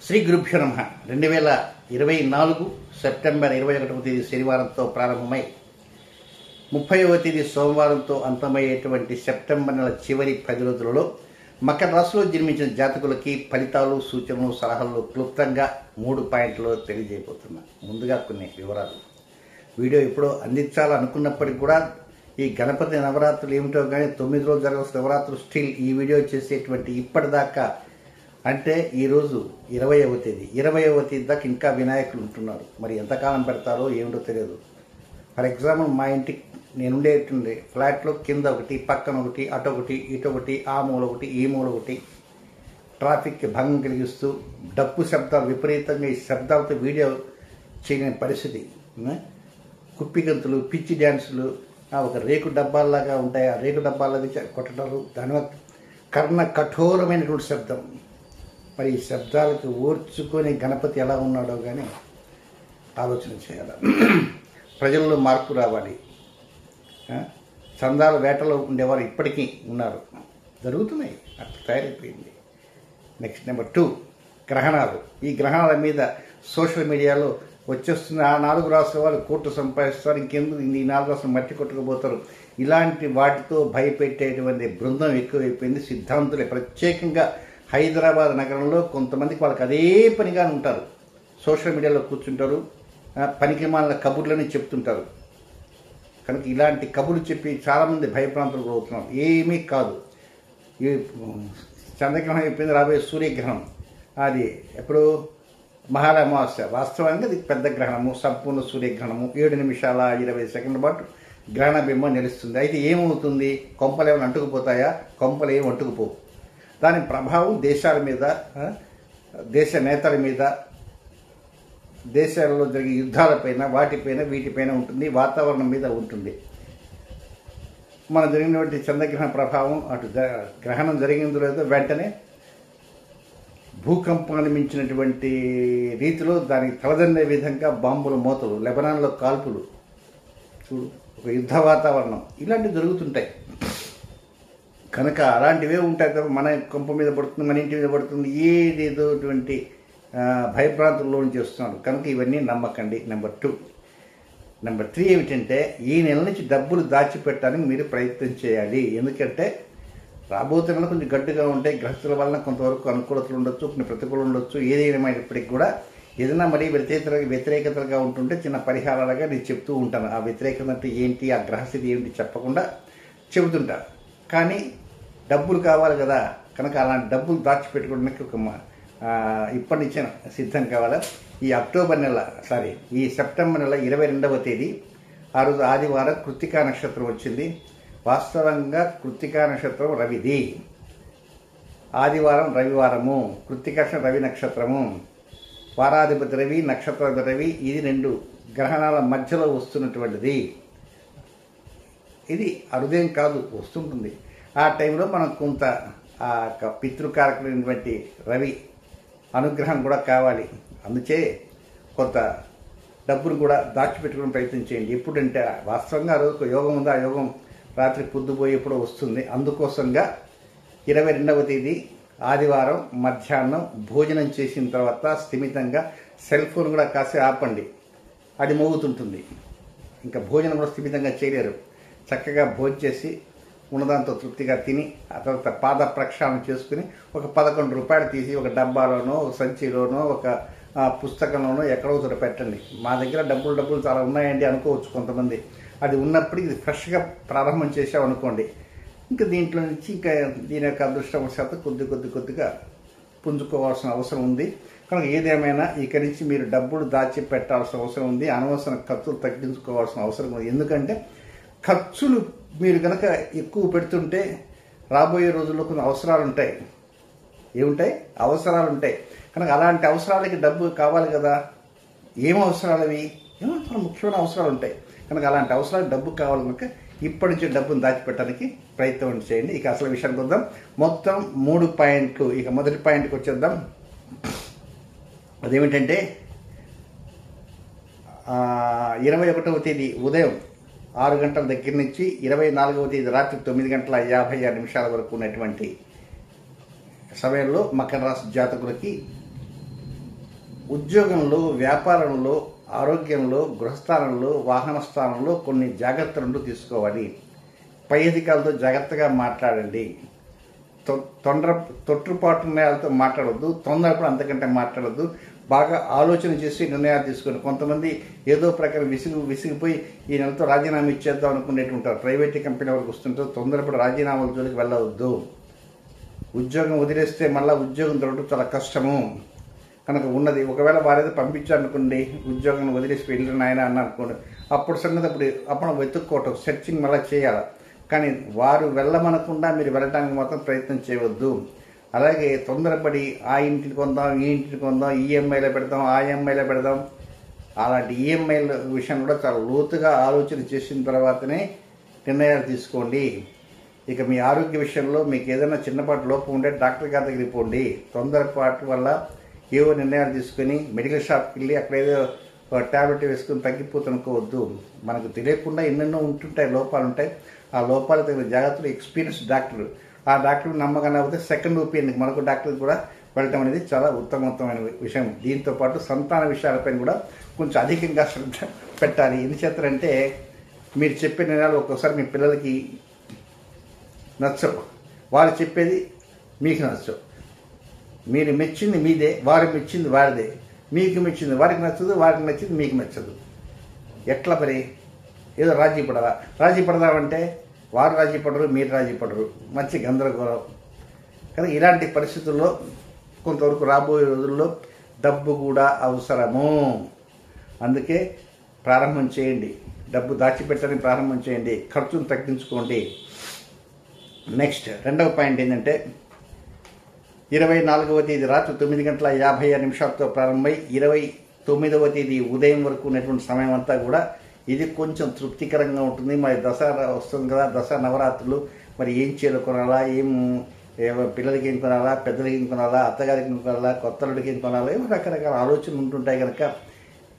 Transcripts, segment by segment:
శ్రీ గురుభ్యో నమః 2024 సెప్టెంబర్ 21వ తేదీ శనివారంతో ప్రారంభమై 30వ తేదీ సోమవారంతో అంతమయ్యేటువంటి సెప్టెంబర్ నెల చివరి 10 రోజులలో మకర రాశిలో జన్మించిన జాతకులకి ఫలితాలు సూచనలు సలహాలు క్లుప్తంగా 3 పాయింట్లు తెలియజేయబోతున్నా. ముందుగా కొన్ని వివరాలు. వీడియో ఎప్పుడో అందించాలనుకున్నప్పటికీ కూడా ఈ గణపతి నవరాత్రులు ఏమిటో కానీ 9 రోజులు జరగాల్సిన నవరాత్రులు స్టిల్ ఈ వీడియో చేసేటువంటి ఇప్పటిదాకా అంటే ఈరోజు 20వ తేదీ దాకా ఇంకా వినాయకులు ఉంటున్నారు. మరి ఎంతకాలం పెడతారో ఏమిటో తెలియదు. ఫర్ ఎగ్జాంపుల్ మా ఇంటికి నేనుండేటువంటి ఫ్లాట్లో కింద ఒకటి, పక్కన ఒకటి, అటొకటి, ఇటొకటి, ఆ మూల ఒకటి, ఈ మూల ఒకటి, ట్రాఫిక్కి భంగం కలిగిస్తూ డప్పు శబ్దాలు విపరీతంగా ఈ శబ్దాలతో వీడియో చేయలేని పరిస్థితి. కుప్పిగంతులు, పిచ్చి డ్యాన్సులు, ఒక రేకు డబ్బాల్లాగా ఉంటాయి. ఆ రేకు డబ్బాలది కొట్టడాలు, దాని కర్ణ కఠోరమైనటువంటి శబ్దం. మరి ఈ శబ్దాలకు ఓర్చుకొని గణపతి ఎలా ఉన్నాడో కానీ ఆలోచన చేయాలి. ప్రజల్లో మార్పు రావాలి. చందాల వేటలో ఉండేవారు ఇప్పటికీ ఉన్నారు, జరుగుతున్నాయి, అట్లా తయారైపోయింది. నెక్స్ట్ నెంబర్ 2, గ్రహణాలు. ఈ గ్రహణాల మీద సోషల్ మీడియాలో వచ్చేస్తున్న ఆ 4 రాష్ట్రాల వాళ్ళు కోట్లు సంపాదిస్తారు, ఇంకెందుకు ఈ 4 రాష్ట్రాలు మట్టి కొట్టుకుపోతారు, ఇలాంటి వాటితో భయపెట్టేటువంటి బృందం ఎక్కువైపోయింది. సిద్ధాంతులే ప్రత్యేకంగా హైదరాబాద్ నగరంలో కొంతమందికి వాళ్ళకి అదే పనిగా ఉంటారు. సోషల్ మీడియాలో కూర్చుంటారు, పనికిమాలిన కబుర్లని చెప్తుంటారు. కనుక ఇలాంటి కబుర్లు చెప్పి చాలామంది భయప్రాంతాలకు అవుతున్నారు. ఏమీ కాదు. ఈ చంద్రగ్రహణం అయిపోయింది, రాబోయే సూర్యగ్రహణం అది ఎప్పుడు మహాలయ అమావాస్య. వాస్తవానికి అది పెద్ద గ్రహణము, సంపూర్ణ సూర్యగ్రహణము. 7 నిమిషాల 20 సెకండ్ల పాటు గ్రహణ బింబం నిలుస్తుంది. అయితే ఏమవుతుంది? కొంపలు ఏమైనా అంటుకుపోతాయా? కొంపలు ఏమి అంటుకుపోవు. దాని ప్రభావం దేశాల మీద, దేశ నేతల మీద, దేశాలలో జరిగే యుద్ధాలపైన, వాటిపైన వీటిపైన ఉంటుంది, వాతావరణం మీద ఉంటుంది. మన జరిగినటువంటి చంద్రగ్రహణ ప్రభావం అటు గ్రహణం జరిగిందో లేదో వెంటనే భూకంపాన్ని మించినటువంటి రీతిలో దానికి తలదన్నే విధంగా బాంబుల మోతలు, లెబనాన్లో కాల్పులు, చూడు ఒక యుద్ధ వాతావరణం, ఇలాంటివి జరుగుతుంటాయి. కనుక అలాంటివే ఉంటాయి తప్ప మన కొంప మీద పడుతుంది, మన ఇంటి మీద పడుతుంది, ఏదేదోటువంటి భయభ్రాంతుల్లో చేస్తున్నాడు. కనుక ఇవన్నీ నమ్మకండి. నెంబర్ 2. నెంబర్ 3 ఏమిటంటే, ఈ నెల నుంచి డబ్బులు దాచిపెట్టడానికి మీరు ప్రయత్నం చేయాలి. ఎందుకంటే రాబోతున్న నెల కొంచెం గడ్డుగా ఉంటాయి. గ్రహస్థుల వలన కొంతవరకు అనుకూలతలు ఉండొచ్చు, కొన్ని ప్రతికూలలు ఉండొచ్చు. ఏదేమైనప్పటికీ కూడా ఏదైనా మరీ వ్యతిరేకతలుగా ఉంటుంటే చిన్న పరిహారాలుగా నేను చెప్తూ ఉంటాను. ఆ వ్యతిరేకత అంటే ఏంటి, ఆ గ్రహస్థితి ఏమిటి చెప్పకుండా చెబుతుంటా. కానీ డబ్బులు కావాలి కదా, కనుక అలాంటి డబ్బులు దాచిపెట్టుకోవడానికి ఇప్పటి నుంచే సిద్ధం కావాలా. ఈ సెప్టెంబర్ నెల 22వ తేదీ ఆ రోజు ఆదివారం కృత్తికా నక్షత్రం వచ్చింది. వాస్తవంగా కృత్తికా నక్షత్రం రవిది. ఆదివారం రవివారము, కృత్తికా రవి నక్షత్రము, వారాధిపతి రవి, నక్షత్రాధిపతి రవి, ఇది 2 గ్రహణాల మధ్యలో వస్తున్నటువంటిది. ఇది అరుదేం కాదు, వస్తుంటుంది. ఆ టైంలో మనం కొంత ఆ పితృకారకులైనటువంటి రవి అనుగ్రహం కూడా కావాలి. అందుచే కొంత డబ్బును కూడా దాచిపెట్టుకునే ప్రయత్నం చేయండి. ఎప్పుడంటే వాస్తవంగా ఆ రోజు యోగం ఉంది, ఆ యోగం రాత్రి పొద్దుపోయి ఎప్పుడో వస్తుంది. అందుకోసంగా 22వ తేదీ ఆదివారం మధ్యాహ్నం భోజనం చేసిన తర్వాత స్థిమితంగా సెల్ ఫోన్ కూడా కాసేపు ఆపండి, అది మోగుతుంటుంది. ఇంకా భోజనం కూడా స్థిమితంగా చేయలేరు. చక్కగా భోజనం చేసి ఉన్నదాంతో తృప్తిగా తిని ఆ తర్వాత పాద ప్రక్షాళన చేసుకుని ఒక 11 రూపాయలు తీసి ఒక డబ్బాలోనో, ఒక సంచిలోనో, ఒక పుస్తకంలోనో ఎక్కడో చోట పెట్టండి. మా దగ్గర డబ్బులు చాలా ఉన్నాయండి అనుకోవచ్చు కొంతమంది. అది ఉన్నప్పటికీ ఇది ఫ్రెష్గా ప్రారంభం చేసామనుకోండి, ఇంకా దీంట్లో నుంచి ఇంకా దీని యొక్క అదృష్టవశాత్తు కొద్దిగా పుంజుకోవాల్సిన అవసరం ఉంది. కనుక ఏదేమైనా ఇక నుంచి మీరు డబ్బులు దాచి పెట్టాల్సిన అవసరం ఉంది. అనవసర ఖర్చులు తగ్గించుకోవాల్సిన అవసరం ఉంది. ఎందుకంటే ఖర్చులు మీరు కనుక ఎక్కువ పెడుతుంటే రాబోయే రోజుల్లో కొన్ని అవసరాలు ఉంటాయి. ఏముంటాయి? అవసరాలు ఉంటాయి. కనుక అలాంటి అవసరాలకి డబ్బు కావాలి కదా. ఏం అవసరాలు అవి? ఏమంటారు, ముఖ్యమైన అవసరాలు ఉంటాయి. కనుక అలాంటి అవసరాలు డబ్బు కావాలి కనుక ఇప్పటి నుంచి డబ్బును దాచిపెట్టడానికి ప్రయత్నం చేయండి. ఇక అసలు విషయానికి వద్దాం. మొత్తం 3 పాయింట్లు. ఇక మొదటి పాయింట్కి వచ్చేద్దాం. అదేమిటంటే 21వ తేదీ ఉదయం 6 గంటల దగ్గర నుంచి 24వ తేదీ రాత్రి 9 గంటల 56 నిమిషాల వరకు ఉన్నటువంటి సమయంలో మకర రాశి జాతకులకి ఉద్యోగంలో, వ్యాపారంలో, ఆరోగ్యంలో, గృహస్థానంలో, వాహన స్థానంలో కొన్ని జాగ్రత్తలు తీసుకోవాలి. పై అధికారులతో జాగ్రత్తగా మాట్లాడండి. తొట్టుపాటు నిర్ణయాలతో మాట్లాడొద్దు. తొందరపడి అంతకంటే మాట్లాడొద్దు. బాగా ఆలోచన చేసి నిర్ణయాలు తీసుకోండి. కొంతమంది ఏదో ప్రకారం విసిగిపోయి ఈ నెలతో రాజీనామా ఇచ్చేద్దాం అనుకునేటుంటారు. ప్రైవేట్ కంపెనీ వరకు వస్తుంటారు. తొందరపడి రాజీనామాల జోలికి వెళ్ళవద్దు. ఉద్యోగం వదిలేస్తే మళ్ళీ ఉద్యోగం దొరకడం చాలా కష్టము కనుక ఉన్నది. ఒకవేళ వారేదో పంపించారనుకోండి, ఉద్యోగం వదిలేసి వెళ్ళిన ఆయన అన్న అనుకోండి, అప్పుడు సంగతి అప్పుడు వెతుక్కోవటం, సెర్చింగ్ మళ్ళీ చేయాలి. కానీ వారు వెళ్ళమనకుండా మీరు వెళ్ళడానికి మాత్రం ప్రయత్నం చేయవద్దు. అలాగే తొందరపడి ఆ ఇంటిని కొందాం, ఈ ఇంటిని కొందాం, ఈఎంఐలో పెడదాం, ఆ ఈఎంఐలో పెడదాం, అలాంటి ఈఎంఐల విషయం కూడా చాలా లోతుగా ఆలోచన చేసిన తర్వాతనే నిర్ణయాలు తీసుకోండి. ఇక మీ ఆరోగ్య విషయంలో మీకు ఏదైనా చిన్నపాటి లోపం ఉంటే డాక్టర్ గారి దగ్గరికి పోండి. తొందరపాటు వల్ల ఏవో నిర్ణయాలు తీసుకొని మెడికల్ షాప్కి వెళ్ళి అక్కడ ఏదో ట్యాబ్లెట్ వేసుకుని తగ్గిపోతునుకోవద్దు. మనకు తెలియకుండా ఎన్నెన్నో ఉంటుంటాయి, లోపాలు ఉంటాయి. ఆ లోపాలు తగిన జాగ్రత్తలు ఎక్స్పీరియన్స్ డాక్టర్, ఆ డాక్టర్ నమ్మకం లేకపోతే సెకండ్ ఒపీనియన్కి మరొక డాక్టర్ కూడా వెళ్ళటం అనేది చాలా ఉత్తమోత్తమైన విషయం. దీంతోపాటు సంతాన విషయాలపైన కూడా కొంచెం అధికంగా శ్రద్ధ పెట్టాలి. ఎందుచేతంటే మీరు చెప్పే నిర్ణయాలు ఒక్కోసారి మీ పిల్లలకి నచ్చవు, వాళ్ళు చెప్పేది మీకు నచ్చవు. మీరు మెచ్చింది మీదే, వారికి మెచ్చింది వారిదే. మీకు మెచ్చింది వారికి నచ్చదు, వారికి నచ్చింది మీకు నచ్చదు. ఎట్లా మరి? ఏదో రాజీ పడదామంటే వారు రాజీ పడరు, మీరు రాజీ పడరు, మంచి గందరగోళం. కానీ ఇలాంటి పరిస్థితుల్లో కొంతవరకు రాబోయే రోజుల్లో డబ్బు కూడా అవసరము. అందుకే ప్రారంభం చేయండి, డబ్బు దాచిపెట్టడానికి ప్రారంభం చేయండి, ఖర్చును తగ్గించుకోండి. నెక్స్ట్ రెండవ పాయింట్ ఏంటంటే 24వ తేదీ రాత్రి 9:56 ప్రారంభమై 29వ తేదీ ఉదయం వరకు ఉన్నటువంటి సమయం అంతా కూడా ఇది కొంచెం తృప్తికరంగా ఉంటుంది. మరి దసరా వస్తుంది కదా, దసరా నవరాత్రులు, మరి ఏం చీరలు కొనాలా, పిల్లలకి ఏం కొనాలా, పెద్దలకి ఏం కొనాలా, అత్తగారికి ఏం కొనాలా, కొత్తలకి ఏం కొనాలా, ఏమో రకరకాల ఆలోచనలు ఉంటుంటాయి కనుక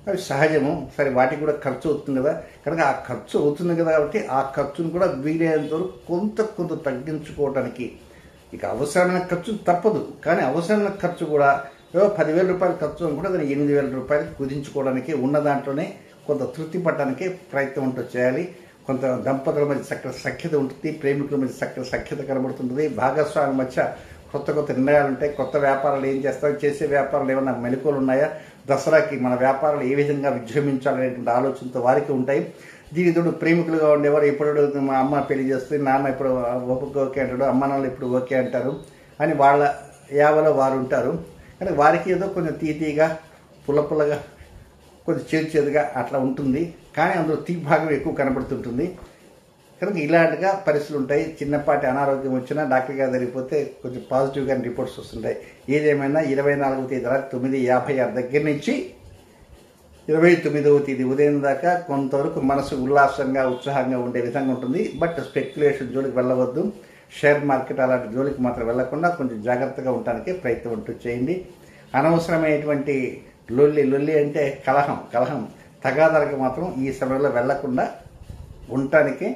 అవి సహజము. సరే, వాటికి కూడా ఖర్చు అవుతుంది కదా, కనుక ఆ ఖర్చు అవుతుంది కదా కాబట్టి ఆ ఖర్చును కూడా వీలైనంత వరకు కొంత తగ్గించుకోవడానికి, ఇక అవసరమైన ఖర్చు తప్పదు, కానీ అవసరమైన ఖర్చు కూడా 10,000 రూపాయల ఖర్చు అనుకుంటే దాన్ని 8,000 రూపాయలు కుదించుకోవడానికి, ఉన్న దాంట్లోనే కొంత తృప్తి పడడానికి ప్రయత్నం ఉంటుంది చేయాలి. కొంత దంపతుల మధ్య చక్కటి సఖ్యత ఉంటుంది, ప్రేమికుల మధ్య చక్కటి సఖ్యత కనబడుతుంటుంది, భాగస్వామి మధ్య కొత్త నిర్ణయాలు ఉంటాయి. కొత్త వ్యాపారాలు ఏం చేస్తారు, చేసే వ్యాపారాలు ఏమైనా మెలకువలు ఉన్నాయా, దసరాకి మన వ్యాపారాలు ఏ విధంగా విజృంభించాలనేటువంటి ఆలోచనతో వారికి ఉంటాయి. దీనితోడు ప్రేమికులుగా ఉండేవారు ఎప్పుడు మా అమ్మ పెళ్లి చేస్తుంది, నాన్న ఇప్పుడు ఓకే అంటాడు, అమ్మ నాన్నలు ఇప్పుడు ఓకే అంటారు అని వాళ్ళ యావలో వారు ఉంటారు. కానీ వారికి ఏదో కొంచెం తీతీగా పుల్లగా కొంచెం చేదుగా అట్లా ఉంటుంది, కానీ అందులో తీపి భాగం ఎక్కువ కనబడుతుంటుంది. కనుక ఇలాంటిగా పరిస్థితులు ఉంటాయి. చిన్నపాటి అనారోగ్యం వచ్చినా డాక్టర్ గారు జరిగిపోతే కొంచెం పాజిటివ్గా రిపోర్ట్స్ వస్తుంటాయి. ఏదేమైనా 24వ తేదీ రాత్రి 9:56 దగ్గర నుంచి 29వ తేదీ ఉదయం దాకా కొంతవరకు మనసు ఉల్లాసంగా ఉత్సాహంగా ఉండే విధంగా ఉంటుంది. బట్ స్పెక్యులేషన్ జోలికి వెళ్ళవద్దు, షేర్ మార్కెట్ అలాంటి జోలికి మాత్రం వెళ్లకుండా కొంచెం జాగ్రత్తగా ఉండటానికి ప్రయత్నం చేయండి. అనవసరమైనటువంటి లొల్లి అంటే కలహం తగాదాలకు మాత్రం ఈ సమయంలో వెళ్లకుండా ఉండటానికి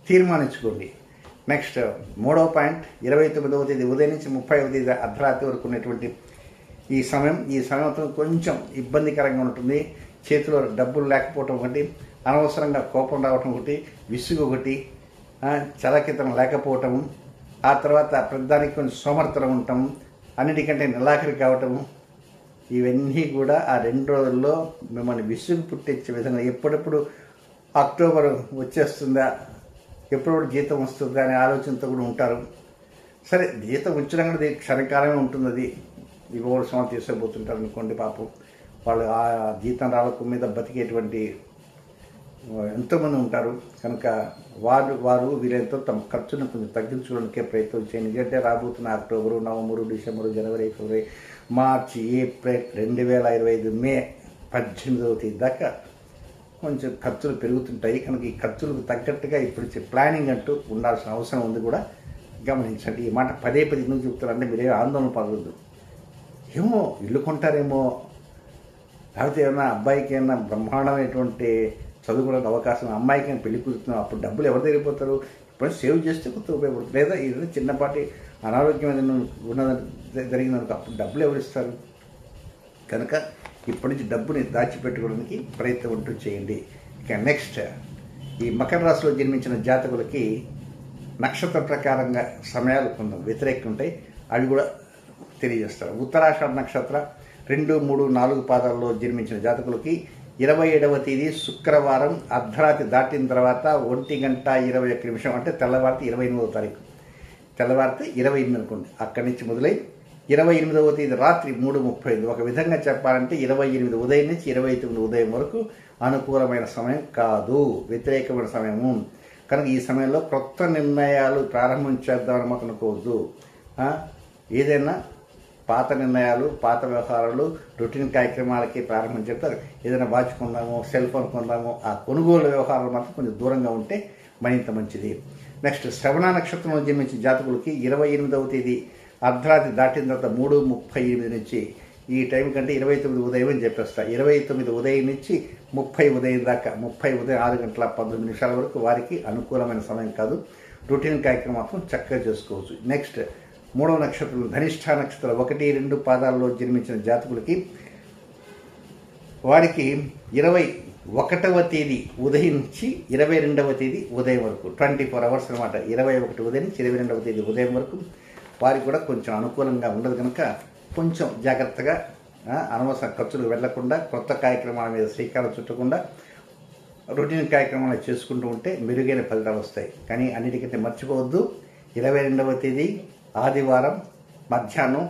తీర్మానించుకోండి. నెక్స్ట్ మూడవ పాయింట్, 29వ తేదీ ఉదయం నుంచి 30వ తేదీ అర్ధరాత్రి వరకు ఉన్నటువంటి ఈ సమయం కొంచెం ఇబ్బందికరంగా ఉంటుంది. చేతిలో డబ్బులు లేకపోవటం ఒకటి, అనవసరంగా కోపం రావటం ఒకటి, విసుగు ఒకటి, చలకితం లేకపోవటము, ఆ తర్వాత ప్రతిదానికి కొంచెం సోమర్థనం ఉండటం, అన్నిటికంటే నెలాఖరి కావటము, ఇవన్నీ కూడా ఆ 2 రోజుల్లో మిమ్మల్ని విసుగు పుట్టించే విధంగా ఎప్పుడెప్పుడు అక్టోబర్ వచ్చేస్తుందా, ఎప్పుడప్పుడు జీతం వస్తుందా అనే ఆలోచనతో కూడా ఉంటారు. సరే, జీతం వచ్చినా కూడా క్షణకాలమే ఉంటుంది. అది ఇవ్వవలసిన తీసుకోబోతుంటారు అనుకోండి, పాపం వాళ్ళు ఆ జీతం రాళ్ళకు మీద బతికేటువంటి ఎంతోమంది ఉంటారు. కనుక వారు వీళ్ళతో తమ ఖర్చును కొంచెం తగ్గించుకోవడానికే ప్రయత్నం చేయండి. ఎందుకంటే రాబోతున్న అక్టోబరు, నవంబరు, డిసెంబరు, జనవరి, ఫిబ్రవరి, మార్చి, ఏప్రిల్ 2025 మే 18వ తేదీ దాకా కొంచెం ఖర్చులు పెరుగుతుంటాయి. కనుక ఈ ఖర్చులకు తగ్గట్టుగా ఇప్పుడు ప్లానింగ్ అంటూ ఉండాల్సిన అవసరం ఉంది కూడా గమనించండి. ఈ మాట పదే ఎందుకు చెప్తారంటే మీరేం ఆందోళన పడవద్దు. ఏమో ఇల్లు కొంటారేమో, లేకపోతే ఏమన్నా అబ్బాయికి ఏమన్నా బ్రహ్మాండమైనటువంటి చదువుకోవడానికి అవకాశం, అమ్మాయికి పెళ్లి కుదురుతున్నాం, అప్పుడు డబ్బులు ఎవరు దగ్గరిపోతారు? ఇప్పుడు సేవ్ చేస్తే కొత్త ఉపయోగపడుతుంది. లేదా ఏదైనా చిన్నపాటి అనారోగ్యం ఏదైనా జరిగినందుకు అప్పుడు డబ్బులు ఎవరు ఇస్తారు? కనుక ఇప్పటి నుంచి డబ్బుని దాచిపెట్టుకోవడానికి ప్రయత్నం ఉంటూ చేయండి. ఇక నెక్స్ట్, ఈ మకర రాశిలో జన్మించిన జాతకులకి నక్షత్ర ప్రకారంగా సమయాలు కొంత వ్యతిరేకంగా ఉంటాయి. అవి కూడా తెలియజేస్తారు. ఉత్తరాషాఢ నక్షత్ర 2, 3, 4 పాదాల్లో జన్మించిన జాతకులకి 27వ తేదీ శుక్రవారం అర్ధరాత్రి దాటిన తర్వాత 1:21 అంటే తెల్లవారితే 28వ తారీఖు, తెల్లవారితే 28 అనుకోండి. అక్కడి నుంచి మొదలై 28వ తేదీ రాత్రి 3:35. ఒక విధంగా చెప్పాలంటే 28 ఉదయం నుంచి 29 ఉదయం వరకు అనుకూలమైన సమయం కాదు, వ్యతిరేకమైన సమయము. కనుక ఈ సమయంలో కొత్త నిర్ణయాలు ప్రారంభం చేద్దామని మాకు అనుకోవద్దు. ఏదైనా పాత నిర్ణయాలు, పాత వ్యవహారాలు, రొటీన్ కార్యక్రమాలకి ప్రారంభం చెప్తారు. ఏదైనా వాచ్ కొందామో, సెల్ ఫోన్ కొందామో, ఆ కొనుగోలు వ్యవహారాలు మాత్రం కొంచెం దూరంగా ఉంటే మరింత మంచిది. నెక్స్ట్, శ్రవణ నక్షత్రంలో జన్మించిన జాతకులకి 28వ తేదీ అర్ధరాత్రి దాటిన తర్వాత 3:38 నుంచి ఈ టైం కంటే 29 ఉదయం అని చెప్పేస్తా. 29 ఉదయం నుంచి 30 ఉదయం దాకా, 30 ఉదయం 6:19 వరకు వారికి అనుకూలమైన సమయం కాదు. రొటీన్ కార్యక్రమం మాత్రం చక్కగా చేసుకోవచ్చు. నెక్స్ట్, 3వ నక్షత్రం ధనిష్ఠ నక్షత్రం 1, 2 పాదాల్లో జన్మించిన జాతకులకి వారికి 21వ తేదీ ఉదయం నుంచి 22వ తేదీ ఉదయం వరకు 24 అవర్స్ అనమాట. 21 ఉదయం నుంచి 22వ తేదీ ఉదయం వరకు వారికి కూడా కొంచెం అనుకూలంగా ఉండదు. కనుక కొంచెం జాగ్రత్తగా, అనవసర ఖర్చులు వెళ్లకుండా, కొత్త కార్యక్రమాల మీద శ్రీకారం చుట్టకుండా రొటీన్ కార్యక్రమాలు చేసుకుంటూ ఉంటే మెరుగైన ఫలితాలు వస్తాయి. కానీ అన్నిటికంటే మర్చిపోవద్దు, 22వ తేదీ ఆదివారం మధ్యాహ్నం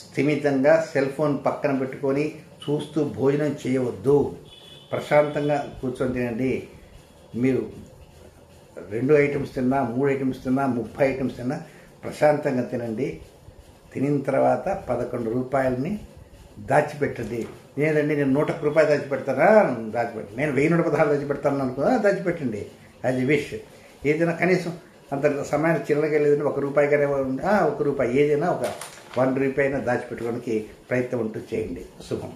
స్థిమితంగా సెల్ ఫోన్ పక్కన పెట్టుకొని చూస్తూ భోజనం చేయవద్దు. ప్రశాంతంగా కూర్చొని తినండి. మీరు 2 ఐటమ్స్ తిన్నా, 3 ఐటమ్స్ తిన్నా, 30 ఐటమ్స్ తిన్నా ప్రశాంతంగా తినండి. తినిన తర్వాత 11 రూపాయలని దాచిపెట్టండి. లేదండి నేను 101 రూపాయలు దాచిపెడతానా, దాచిపెట్టండి. నేను 1016 దాచిపెడతాను అనుకున్నా, దాచిపెట్టండి. As a wish. ఏదైనా కనీసం అంత సమయానికి చిల్లరగలేదంటే 1 రూపాయిగానే 1 రూపాయి, ఏదైనా ఒక 1 రూపాయి అయినా దాచిపెట్టుకోవడానికి ప్రయత్నం ఉంటూ చేయండి. శుభం.